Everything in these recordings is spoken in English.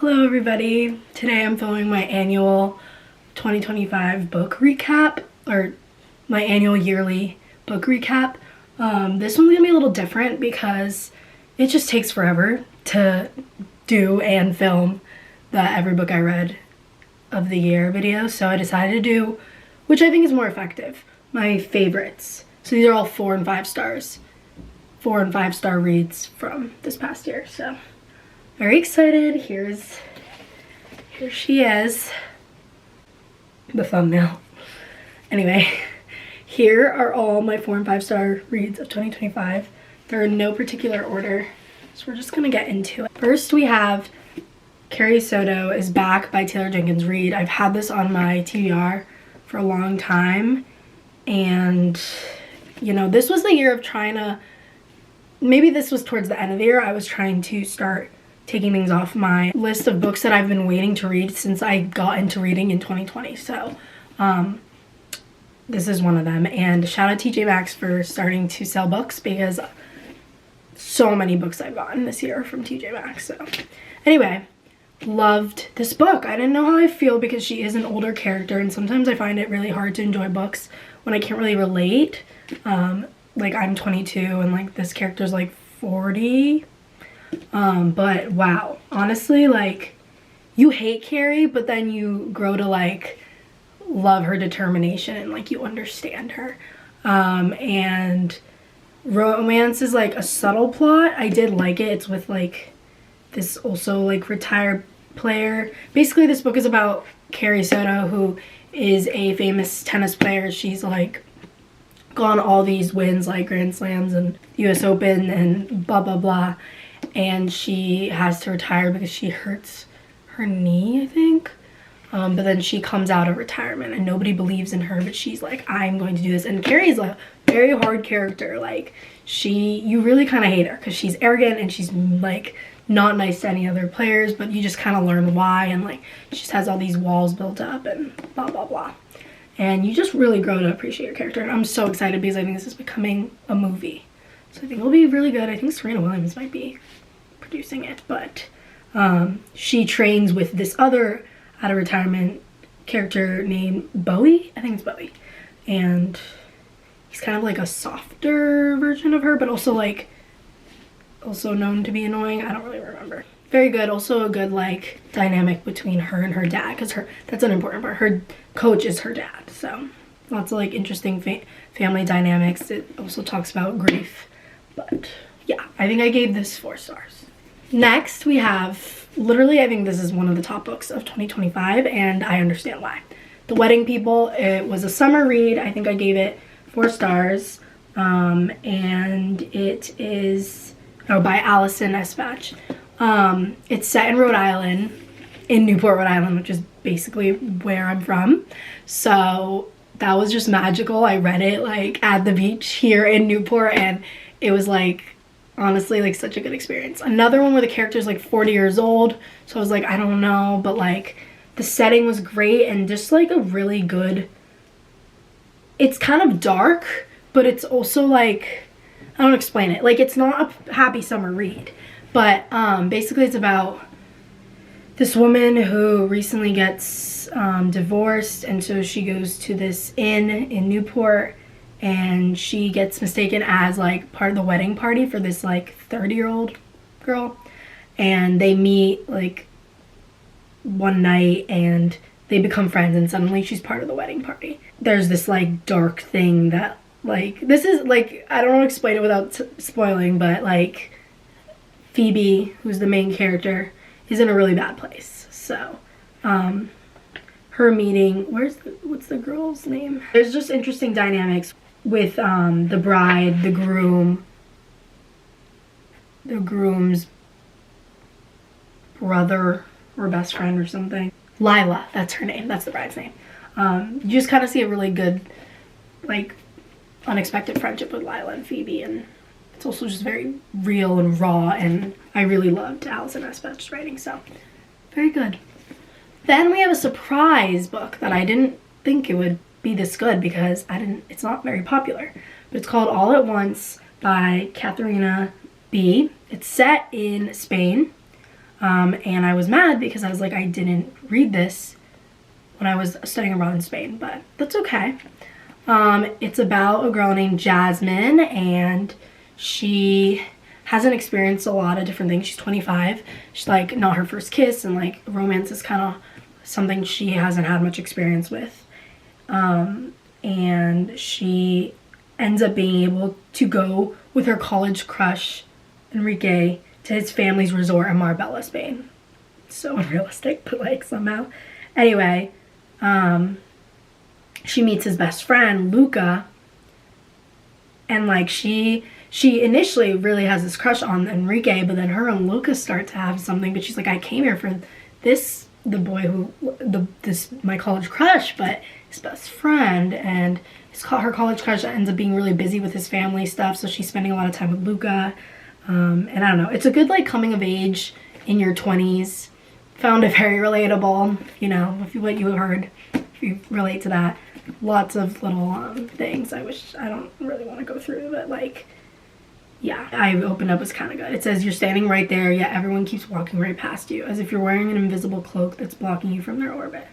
Hello everybody, today I'm filming my annual 2025 book recap, or my annual yearly book recap. This one's gonna be a little different because it just takes forever to do and film the every book I read of the year video, so I decided to do, which I think is more effective, my favorites. So these are all 4 and 5 stars. 4 and 5 star reads from this past year, so very excited. Here she is, the thumbnail. Anyway, here are all my 4 and 5 star reads of 2025. They're in no particular order, so we're just gonna get into it. First we have Carrie Soto is Back by Taylor Jenkins Reid. I've had this on my TBR for a long time, and you know, this was the year of trying to, maybe this was towards the end of the year, I was trying to start taking things off my list of books that I've been waiting to read since I got into reading in 2020. So this is one of them, and shout out TJ Maxx for starting to sell books because so many books I've gotten this year from TJ Maxx. So anyway, loved this book. I didn't know how I feel because she is an older character, and sometimes I find it really hard to enjoy books when I can't really relate. Like I'm 22 and like this character's like 40. But wow, honestly, like, you hate Carrie, but then you grow to like love her determination and like you understand her. And romance is like a subtle plot. I did like it. It's with like this also like retired player. Basically this book is about Carrie Soto, who is a famous tennis player. She's like gone all these wins like Grand Slams and US Open and blah blah blah, and she has to retire because she hurts her knee, I think. But then she comes out of retirement and nobody believes in her, but she's like, I'm going to do this. And Carrie's a very hard character. Like, you really kind of hate her because she's arrogant and she's like not nice to any other players, but you just kind of learn why, and like she just has all these walls built up and blah blah blah. And you just really grow to appreciate your character. And I'm so excited because I think this is becoming a movie. So I think it'll be really good. I think Serena Williams might be producing it, but she trains with this other out of retirement character named Bowie. I think it's Bowie. And he's kind of like a softer version of her, but also like, also known to be annoying. I don't really remember. Very good. Also a good like dynamic between her and her dad, because that's an important part. Her coach is her dad, so lots of like interesting family dynamics. It also talks about grief, but yeah, I think I gave this 4 stars. Next we have, literally I think this is one of the top books of 2025, and I understand why. The Wedding People. It was a summer read. I think I gave it 4 stars, and it is by Allison Espach. It's set in Rhode Island, in Newport, Rhode Island, which is basically where I'm from. So that was just magical. I read it like at the beach here in Newport, and it was like, honestly, like such a good experience. Another one where the character's like 40 years old. So I was like, I don't know, but like the setting was great and just like a really good, it's kind of dark, but it's also like, I don't explain it. Like, it's not a happy summer read. But basically it's about this woman who recently gets divorced, and so she goes to this inn in Newport, and she gets mistaken as like part of the wedding party for this like 30-year-old girl, and they meet like one night and they become friends, and suddenly she's part of the wedding party. There's this like dark thing that like, this is like, I don't want to explain it without spoiling, but like Phoebe, who's the main character, is in a really bad place. So her meeting, what's the girl's name? There's just interesting dynamics with the bride, the groom, the groom's brother or best friend or something. Lila, that's her name, that's the bride's name. You just kind of see a really good like unexpected friendship with Lila and Phoebe, and it's also just very real and raw, and I really loved Allison Espach's writing, so very good. Then we have a surprise book that I didn't think it would be this good because it's not very popular, but it's called All at Once by Katharina B. It's set in Spain. And I was mad because I was like, I didn't read this when I was studying abroad in Spain, but that's okay. It's about a girl named Jasmine, and she hasn't experienced a lot of different things. She's 25. She's like not her first kiss, and like romance is kind of something she hasn't had much experience with. And she ends up being able to go with her college crush, Enrique, to his family's resort in Marbella, Spain. So unrealistic, but like somehow. Anyway, she meets his best friend, Luca, and like she initially really has this crush on Enrique, but then her and Luca start to have something, but she's like, I came here for this, the boy who, this, my college crush, but his best friend, and her college crush ends up being really busy with his family stuff, so she's spending a lot of time with Luca. And I don't know, it's a good like coming of age in your 20s. Found it very relatable, you know, if you, what you heard, if you relate to that. Lots of little things I don't really want to go through, but like, yeah, I opened up, was kind of good. It says, you're standing right there, yet everyone keeps walking right past you, as if you're wearing an invisible cloak that's blocking you from their orbit.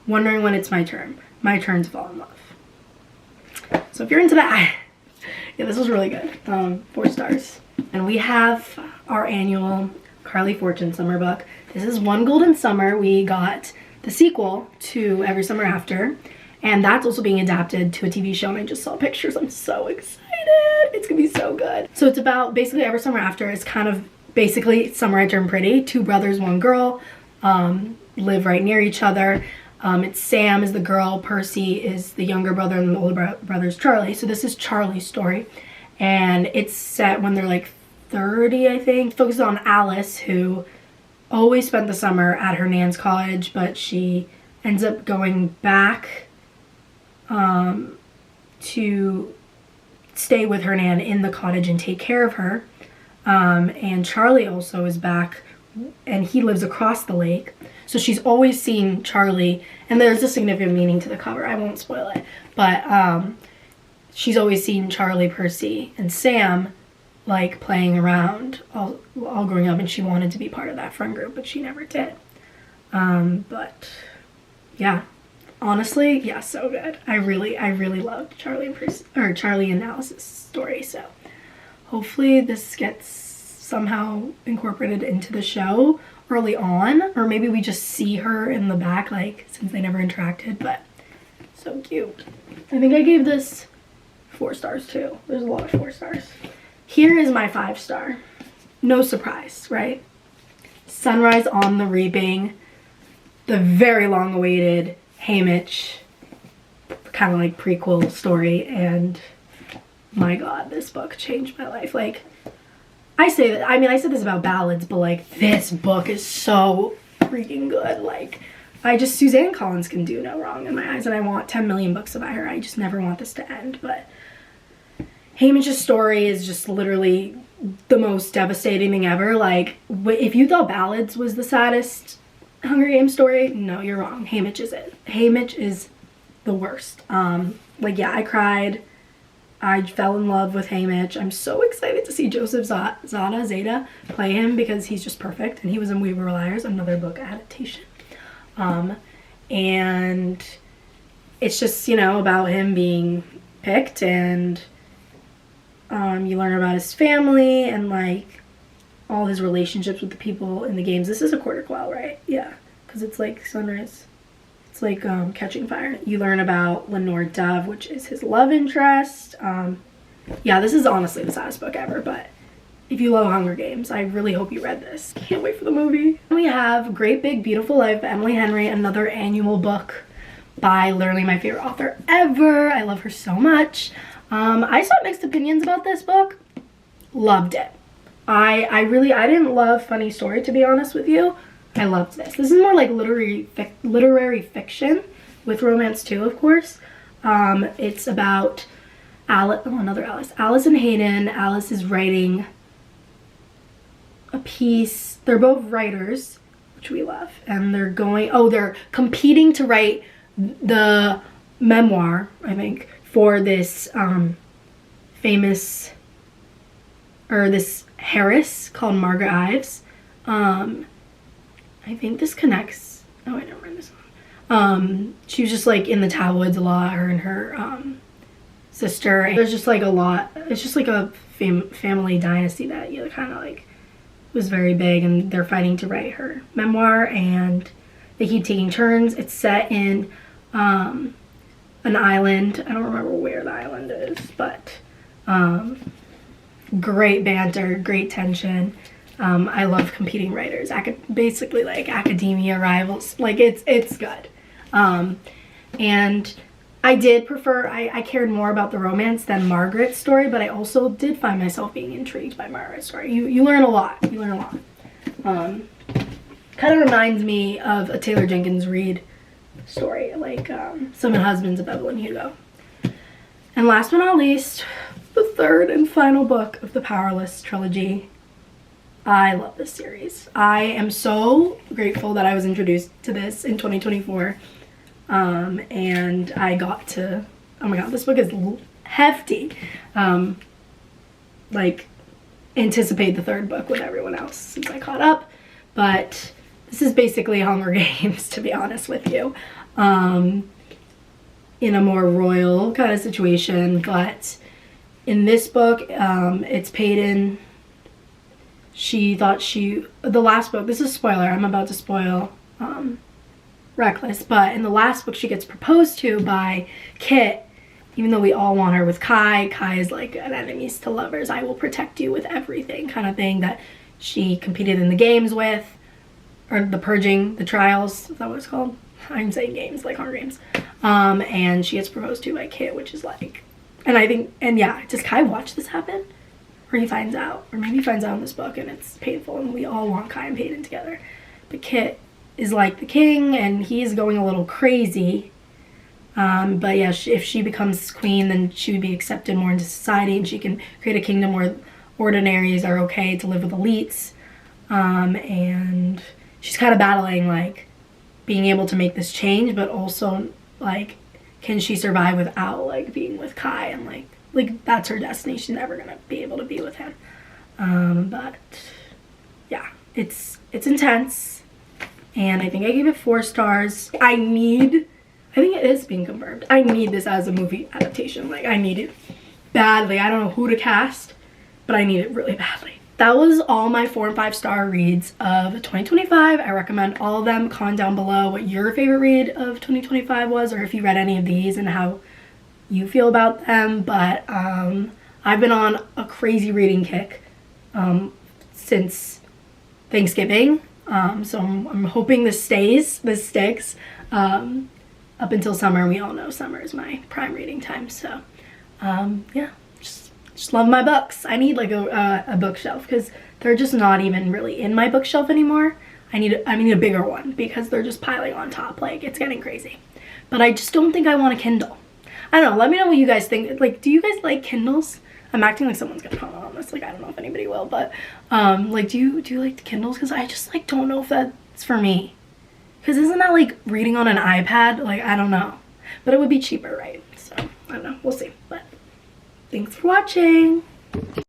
Wondering when it's my turn to fall in love. So if you're into that, yeah, this was really good. 4 stars. And we have our annual Carly Fortune summer book. This is One Golden Summer. We got the sequel to Every Summer After, and that's also being adapted to a TV show, and I just saw pictures. I'm so excited. It's gonna be so good. So it's about basically Every Summer After is kind of basically Summer I Turned Pretty. 2 brothers, 1 girl, live right near each other. It's Sam is the girl, Percy is the younger brother, and the older brother is Charlie. So this is Charlie's story, and it's set when they're like 30, I think. It focuses on Alice, who always spent the summer at her nan's college, but she ends up going back to stay with her nan in the cottage and take care of her. And Charlie also is back, and he lives across the lake. So she's always seen Charlie, and there's a significant meaning to the cover. I won't spoil it, but she's always seen Charlie, Percy, and Sam like playing around all growing up, and she wanted to be part of that friend group, but she never did. But yeah, honestly, yeah, so good. I really loved Charlie and Alice's story. So hopefully this gets somehow incorporated into the show early on, or maybe we just see her in the back, like, since they never interacted. But so cute. I think I gave this 4 stars too. There's a lot of 4 stars. Here is my 5 star. No surprise, right? Sunrise on the Reaping, the very long awaited Haymitch kind of like prequel story, and my god, this book changed my life. Like, I said this about ballads, but like this book is so freaking good. Like, Suzanne Collins can do no wrong in my eyes, and I want 10 million books about her. I just never want this to end. But Haymitch's story is just literally the most devastating thing ever. Like, if you thought ballads was the saddest Hunger Games story, no, you're wrong. Haymitch is it. Haymitch is the worst. Like, yeah, I cried. I fell in love with Haymitch. I'm so excited to see Joseph Zada play him, because he's just perfect, and he was in We Were Liars, another book adaptation. And it's just, you know, about him being picked, and you learn about his family and like all his relationships with the people in the games. This is a quarter quell, right? Yeah, because it's like Sunrise. It's like Catching Fire. You learn about Lenore Dove, which is his love interest. Yeah, this is honestly the saddest book ever, but if you love Hunger Games, I really hope you read this. Can't wait for the movie. We have Great Big Beautiful Life by Emily Henry, another annual book by literally my favorite author ever. I love her so much. I saw mixed opinions about this book. Loved it. I didn't love Funny Story, to be honest with you. I loved this. This is more like literary fiction with romance too, of course. It's about Alice and Hayden. Alice is writing a piece. They're both writers, which we love, and they're competing to write the memoir, I think, for this this heiress called Margaret Ives. I think this connects. Oh, I never mind this one. She was just like in the tabloids a lot, her and her sister. There's just like a lot. It's just like a family dynasty that you kind of like was very big, and they're fighting to write her memoir, and they keep taking turns. It's set in an island. I don't remember where the island is, but great banter, great tension. I love competing writers, basically like academia rivals. Like it's good. And I did prefer, I cared more about the romance than Margaret's story, but I also did find myself being intrigued by Margaret's story. You learn a lot. You learn a lot. Kind of reminds me of a Taylor Jenkins Reid story, like Seven Husbands of Evelyn Hugo. And last but not least, the third and final book of the Powerless trilogy. I love this series. I am so grateful that I was introduced to this in 2024. And I got to, oh my god, this book is hefty. Like, anticipate the third book with everyone else since I caught up. But this is basically Hunger Games, to be honest with you. In a more royal kind of situation, but in this book, it's Peyton. She thought the last book, this is a spoiler, I'm about to spoil Reckless, but in the last book she gets proposed to by Kit, even though we all want her with Kai. Kai is like an enemies to lovers, I will protect you with everything kind of thing that she competed in the games with, or the purging, the trials, is that what it's called? I'm saying games, like Hunger Games. And she gets proposed to by Kit, which is like, and I think, and yeah, does Kai watch this happen? Or he finds out, or maybe he finds out in this book and it's painful and we all want Kai and Peyton together. But Kit is like the king and he's going a little crazy. But yeah, if she becomes queen, then she would be accepted more into society and she can create a kingdom where ordinaries are okay to live with elites. And she's kind of battling like being able to make this change, but also like, can she survive without like being with Kai, and like that's her destiny. She's never gonna be able to be with him. But yeah, it's intense, and I think I gave it 4 stars. I think it is being confirmed. I need this as a movie adaptation. Like, I need it badly. I don't know who to cast, but I need it really badly. That was all my 4 and 5 star reads of 2025. I recommend all of them. Comment down below what your favorite read of 2025 was, or if you read any of these and how you feel about them. But I've been on a crazy reading kick since Thanksgiving. So I'm hoping this sticks up until summer. We all know summer is my prime reading time. So yeah, just love my books. I need like a bookshelf because they're just not even really in my bookshelf anymore. I need a bigger one because they're just piling on top. Like, it's getting crazy. But I just don't think I want a Kindle. I don't know. Let me know what you guys think. Like, do you guys like Kindles? I'm acting like someone's gonna comment on this. Like, I don't know if anybody will, but like, do you like the Kindles? Because I just like don't know if that's for me. Because isn't that like reading on an iPad? Like, I don't know. But it would be cheaper, right? So I don't know. We'll see. But thanks for watching.